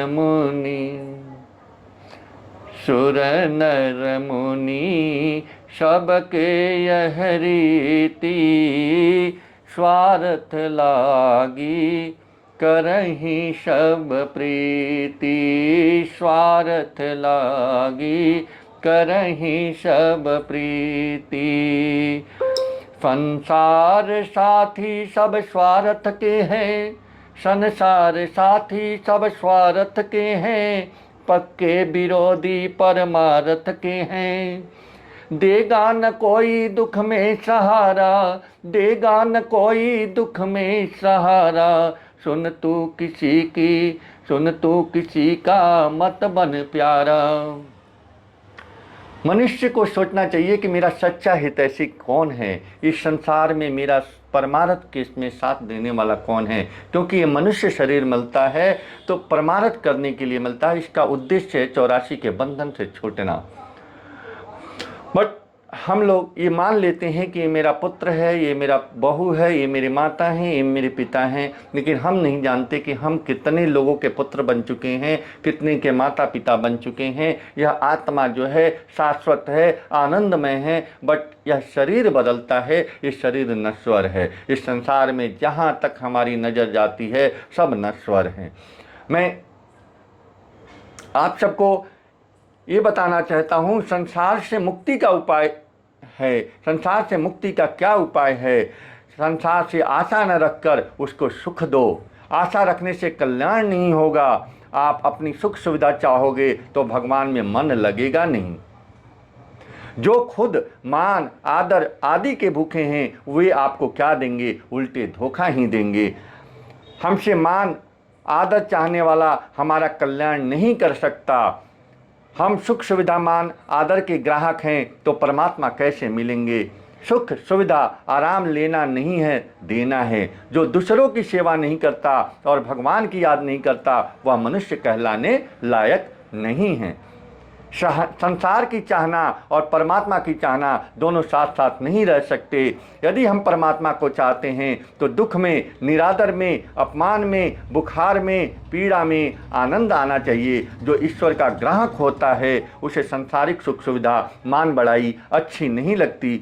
मुनि सुर नर मुनि सबके यह रीति, स्वार्थ लागी करहि सब प्रीति, स्वार्थ लागी करहि सब प्रीति। संसार साथी सब स्वार्थ के हैं, संसार साथी सब स्वार्थ के हैं, पक्के विरोधी परमार्थ के हैं। देगा न कोई दुख में सहारा, देगा न कोई दुख में सहारा, सुन तू किसी की, सुन तू किसी का मत बन प्यारा। मनुष्य को सोचना चाहिए कि मेरा सच्चा हितैषी कौन है, इस संसार में मेरा परमार्थ के इसमें साथ देने वाला कौन है। क्योंकि ये मनुष्य शरीर मिलता है तो परमार्थ करने के लिए मिलता है, इसका उद्देश्य है 84 के बंधन से छूटना। बट हम लोग ये मान लेते हैं कि ये मेरा पुत्र है, ये मेरा बहू है, ये मेरी माता हैं, ये मेरे पिता हैं, लेकिन हम नहीं जानते कि हम कितने लोगों के पुत्र बन चुके हैं, कितने के माता पिता बन चुके हैं। यह आत्मा जो है शाश्वत है, आनंदमय है, बट यह शरीर बदलता है, ये शरीर नश्वर है। इस संसार में जहाँ तक हमारी नज़र जाती है सब नश्वर हैं। मैं आप सबको ये बताना चाहता हूँ, संसार से मुक्ति का उपाय है। संसार से मुक्ति का क्या उपाय है? संसार से आशा न रखकर उसको सुख दो। आशा रखने से कल्याण नहीं होगा। आप अपनी सुख सुविधा चाहोगे तो भगवान में मन लगेगा नहीं। जो खुद मान आदर आदि के भूखे हैं वे आपको क्या देंगे? उल्टे धोखा ही देंगे। हमसे मान आदर चाहने वाला हमारा कल्याण नहीं कर सकता। हम सुख सुविधा मान आदर के ग्राहक हैं तो परमात्मा कैसे मिलेंगे? सुख सुविधा आराम लेना नहीं है, देना है। जो दूसरों की सेवा नहीं करता और भगवान की याद नहीं करता वह मनुष्य कहलाने लायक नहीं है। संसार की चाहना और परमात्मा की चाहना दोनों साथ साथ नहीं रह सकते। यदि हम परमात्मा को चाहते हैं तो दुख में, निरादर में, अपमान में, बुखार में, पीड़ा में आनंद आना चाहिए। जो ईश्वर का ग्राहक होता है उसे संसारिक सुख सुविधा मान बढ़ाई अच्छी नहीं लगती।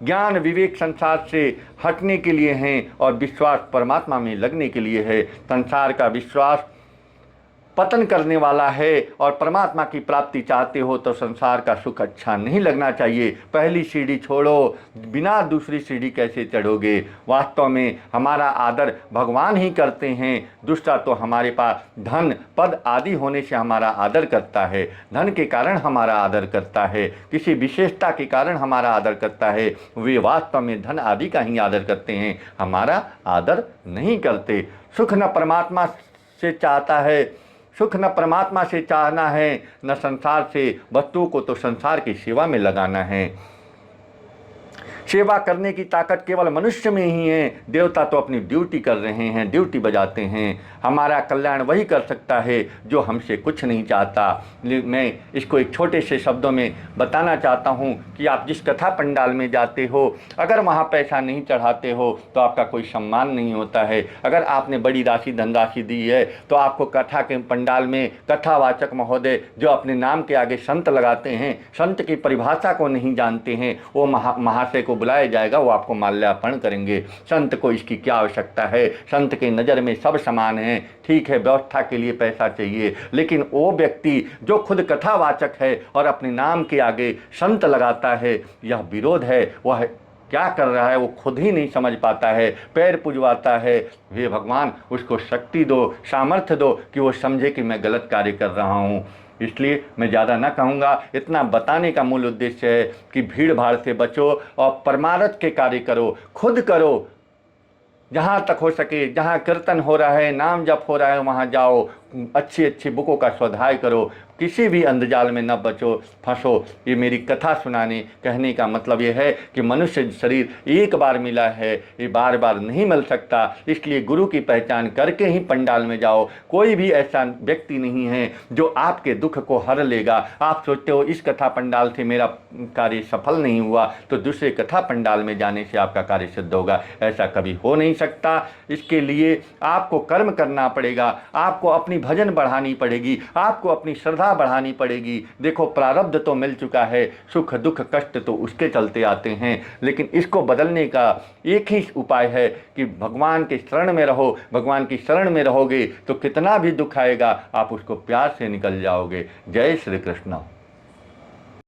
ज्ञान विवेक संसार से हटने के लिए हैं और विश्वास परमात्मा में लगने के लिए है। संसार का विश्वास पतन करने वाला है और परमात्मा की प्राप्ति चाहते हो तो संसार का सुख अच्छा नहीं लगना चाहिए। पहली सीढ़ी छोड़ो, बिना दूसरी सीढ़ी कैसे चढ़ोगे? वास्तव में हमारा आदर भगवान ही करते हैं। दूसरा तो हमारे पास धन पद आदि होने से हमारा आदर करता है, धन के कारण हमारा आदर करता है, किसी विशेषता के कारण हमारा आदर करता है। वे वास्तव में धन आदि का ही आदर करते हैं, हमारा आदर नहीं करते। सुख न परमात्मा से चाहता है, सुख न परमात्मा से चाहना है, न संसार से। वस्तुओं को तो संसार की सेवा में लगाना है। सेवा करने की ताकत केवल मनुष्य में ही है। देवता तो अपनी ड्यूटी कर रहे हैं, ड्यूटी बजाते हैं। हमारा कल्याण वही कर सकता है जो हमसे कुछ नहीं चाहता। मैं इसको एक छोटे से शब्दों में बताना चाहता हूँ कि आप जिस कथा पंडाल में जाते हो, अगर वहाँ पैसा नहीं चढ़ाते हो तो आपका कोई सम्मान नहीं होता है। अगर आपने बड़ी राशि धनराशि दी है तो आपको कथा के पंडाल में कथावाचक महोदय जो अपने नाम के आगे संत लगाते हैं, संत की परिभाषा को नहीं जानते हैं, वो महाशय को बुलाया जाएगा, वो आपको माल्यार्पण करेंगे। संत को इसकी क्या आवश्यकता है? संत के नज़र में सब समान हैं। ठीक है, व्यवस्था के लिए पैसा चाहिए, लेकिन वो व्यक्ति जो खुद कथावाचक है और अपने नाम के आगे संत लगाता है, यह विरोध है। वह क्या कर रहा है वो खुद ही नहीं समझ पाता है, पैर पुजवाता है। वे भगवान उसको शक्ति दो, सामर्थ्य दो कि वो समझे कि मैं गलत कार्य कर रहा हूँ। इसलिए मैं ज़्यादा ना कहूँगा। इतना बताने का मूल उद्देश्य है कि भीड़ भाड़ से बचो और परमार्थ के कार्य करो, खुद करो। जहाँ तक हो सके, जहाँ कीर्तन हो रहा है, नाम जप हो रहा है, वहाँ जाओ, अच्छी अच्छी बुकों का स्वाध्याय करो, किसी भी अंधजाल में न बचो, फंसो। ये मेरी कथा सुनाने कहने का मतलब ये है कि मनुष्य शरीर एक बार मिला है, ये बार बार नहीं मिल सकता। इसलिए गुरु की पहचान करके ही पंडाल में जाओ। कोई भी ऐसा व्यक्ति नहीं है जो आपके दुख को हर लेगा। आप सोचते हो इस कथा पंडाल से मेरा कार्य सफल नहीं हुआ तो दूसरे कथा पंडाल में जाने से आपका कार्य सिद्ध होगा, ऐसा कभी हो नहीं सकता। इसके लिए आपको कर्म करना पड़ेगा, आपको अपनी भजन बढ़ानी पड़ेगी, आपको अपनी श्रद्धा बढ़ानी पड़ेगी। देखो प्रारब्ध तो मिल चुका है, सुख दुख कष्ट तो उसके चलते आते हैं, लेकिन इसको बदलने का एक ही उपाय है कि भगवान के शरण में रहो। भगवान की शरण में रहोगे तो कितना भी दुख आएगा आप उसको प्यार से निकल जाओगे। जय श्री कृष्ण।